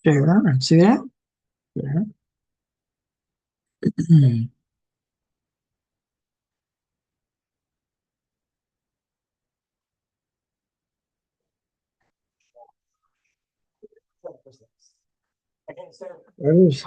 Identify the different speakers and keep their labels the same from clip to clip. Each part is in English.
Speaker 1: Straight on. See that? Yeah. There's-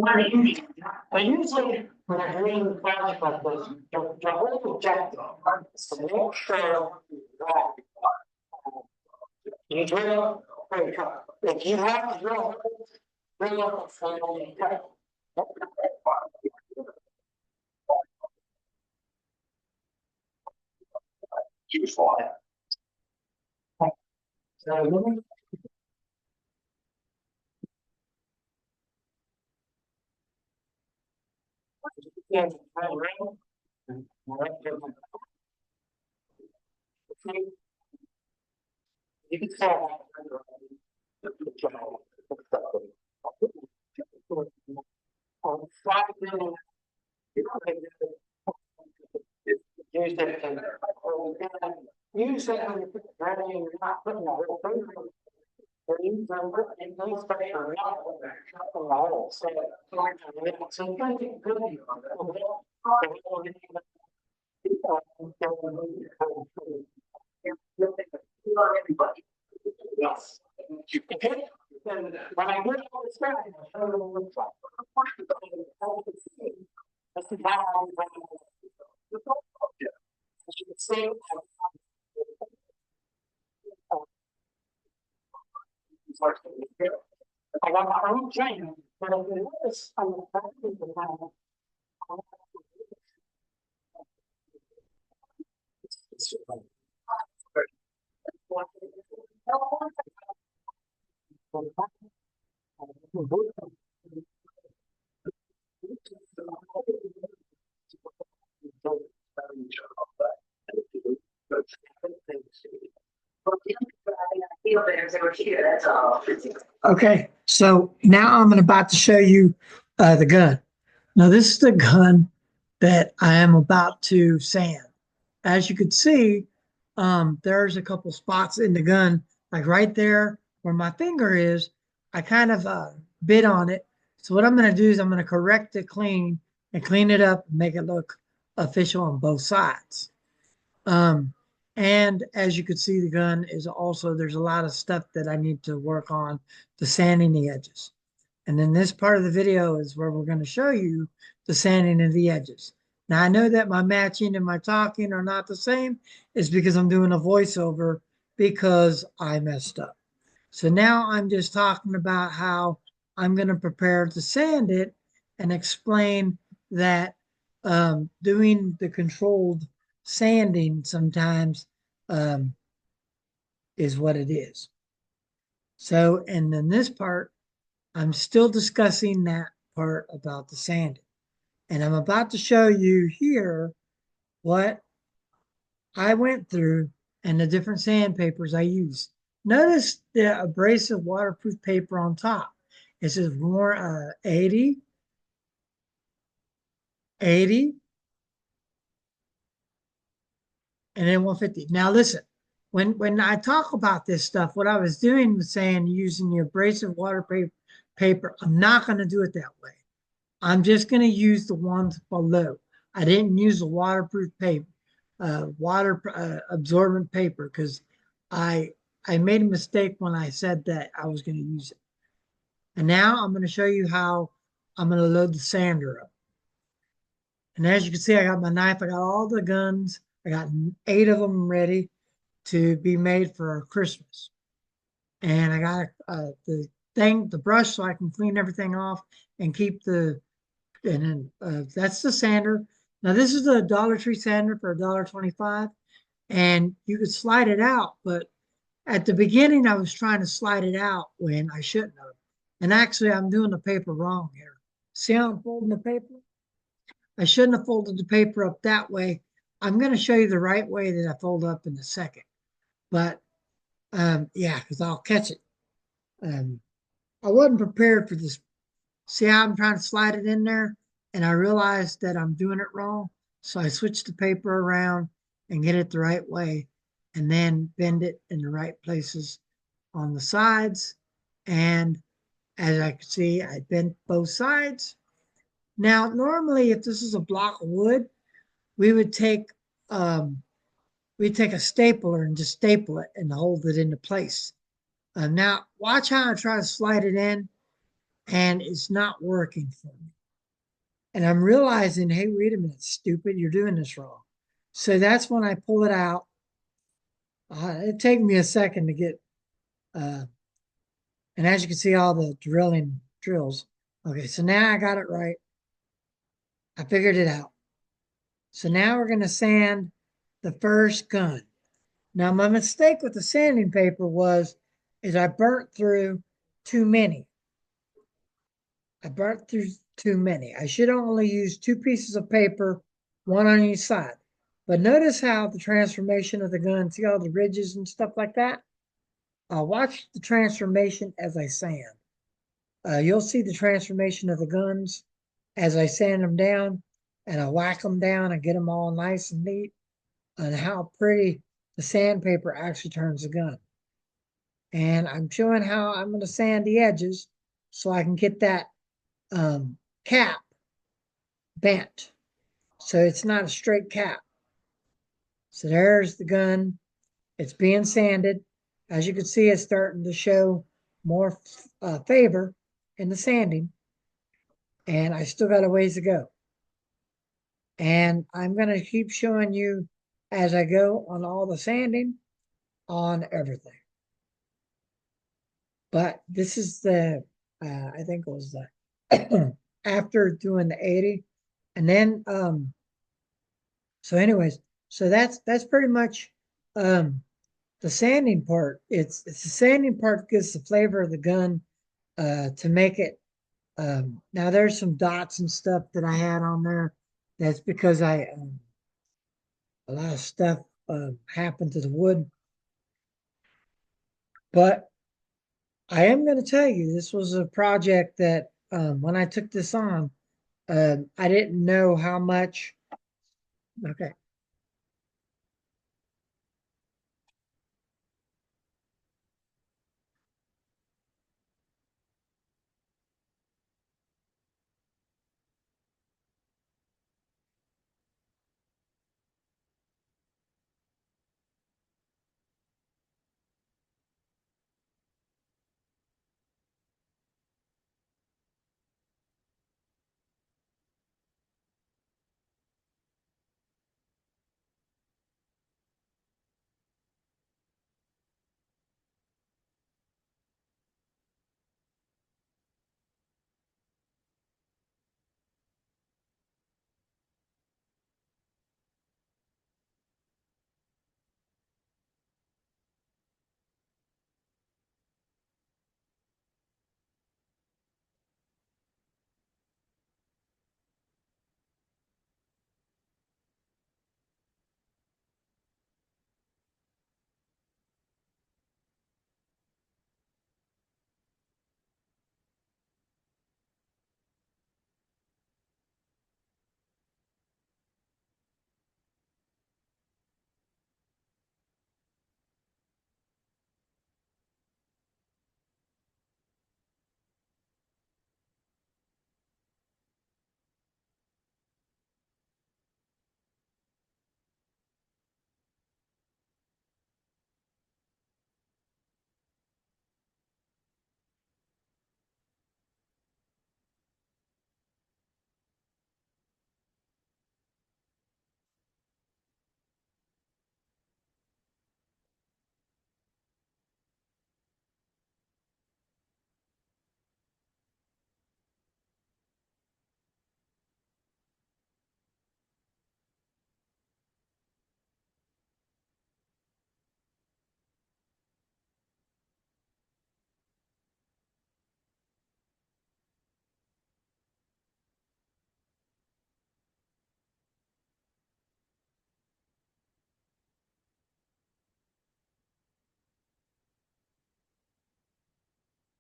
Speaker 1: I usually, when I'm doing project like this, the whole objective is to make sure that you drill, if you have to drill for useful. So, yeah, you can say use it when you put the granny and you're not putting the whole thing. Or use them in those special hole. So yes. Okay. When I get all this back, I'll show you what it looks like. This is how you can see. I got my own train, but if you notice on the back of the panel, okay, so now I'm about to show you the gun. Now this is the gun that I am about to sand. As you can see, there's a couple spots in the gun, like right there where my finger is. I kind of bit on it. So what I'm going to do is I'm going to correct it clean and clean it up and make it look official on both sides. Um, and as you can see, the gun is also, there's a lot of stuff that I need to work on the sanding the edges. And then this part of the video is where we're going to show you the sanding of the edges. Now I know that my matching and my talking are not the same. It's because I'm doing a voiceover because I messed up. So now I'm just talking about how I'm going to prepare to sand it and explain that doing the controlled sanding sometimes um, is what it is. So, and then this part, I'm still discussing that part about the sanding. And I'm about to show you here what I went through and the different sandpapers I used. Notice the abrasive waterproof paper on top. It says more 80, 80, and then 150. Now listen, When I talk about this stuff, what I was doing was saying using the abrasive paper. I'm not going to do it that way. I'm just going to use the ones below. I didn't use the waterproof paper, water absorbent paper because I I made a mistake when I said that I was going to use it. And now I'm going to show you how I'm going to load the sander up. And as you can see, I got my knife. I got all the guns. I got 8 of them ready to be made for Christmas. And I got the brush, so I can clean everything off and keep and then that's the sander. Now this is a Dollar Tree sander for $1.25, and you could slide it out. But at the beginning, I was trying to slide it out when I shouldn't have. And actually, I'm doing the paper wrong here. See how I'm folding the paper? I shouldn't have folded the paper up that way. I'm going to show you the right way that I fold up in a second. But yeah, because I'll catch it. Um, I wasn't prepared for this. See how I'm trying to slide it in there? And I realized that I'm doing it wrong. So I switched the paper around and get it the right way and then bend it in the right places on the sides. And as I can see, I bent both sides. Now, normally, if this is a block of wood, we would take um, we'd take a stapler and just staple it and hold it into place. Now, watch how I try to slide it in, and it's not working for me. And I'm realizing, hey, wait a minute, stupid, you're doing this wrong. So that's when I pull it out. It take me a second to get, uh, and as you can see, all the drills. Okay, so now I got it right. I figured it out. So now we're going to sand the first gun. Now my mistake with the sanding paper is I burnt through too many. I burnt through too many. I should only use 2 pieces of paper, one on each side. But notice how the transformation of the gun, see all the ridges and stuff like that? Watch the transformation as I sand. You'll see the transformation of the guns as I sand them down and I whack them down and get them all nice and neat, and how pretty the sandpaper actually turns the gun. And I'm showing how I'm going to sand the edges so I can get that cap bent. So it's not a straight cap. So there's the gun. It's being sanded. As you can see, it's starting to show more favor in the sanding. And I still got a ways to go. And I'm going to keep showing you as I go on all the sanding on everything. But this is I think it was the, after doing the 80. And then, so anyways, so that's pretty much the sanding part. It's the sanding part that gives the flavor of the gun to make it. Now there's some dots and stuff that I had on there. That's because a lot of stuff happened to the wood. But I am going to tell you, this was a project that when I took this on, I didn't know how much. Okay.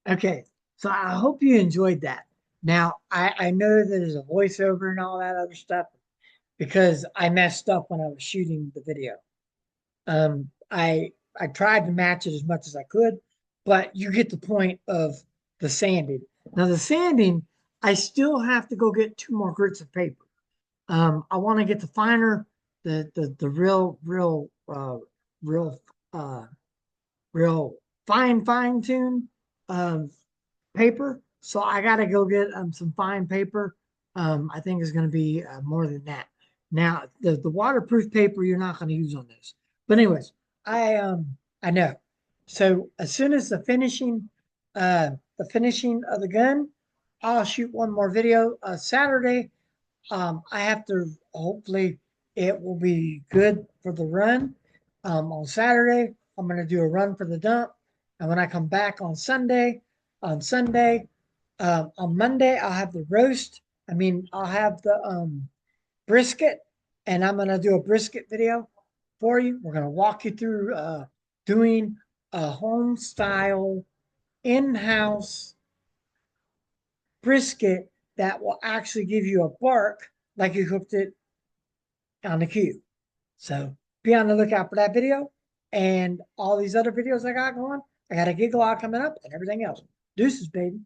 Speaker 1: Okay, so I hope you enjoyed that. Now, I know that there's a voiceover and all that other stuff because I messed up when I was shooting the video. I tried to match it as much as I could, but you get the point of the sanding. Now, the sanding, I still have to go get two more grits of paper. I want to get the finer, the real uh, real fine tune um, paper. So I got to go get some fine paper. I think is going to be more than that. Now the waterproof paper you're not going to use on this. But anyways, I know. So as soon as the finishing of the gun, I'll shoot one more video Saturday. I have to hopefully it will be good for the run. On Saturday, I'm going to do a run for the dump, and when I come back on Sunday, on Monday I'll have the roast. I mean, I'll have the brisket, and I'm going to do a brisket video for you. We're going to walk you through doing a home style in-house brisket that will actually give you a bark like you cooked it on the cube. So be on the lookout for that video and all these other videos I got going. I got a gig log coming up and everything else. Deuces, baby.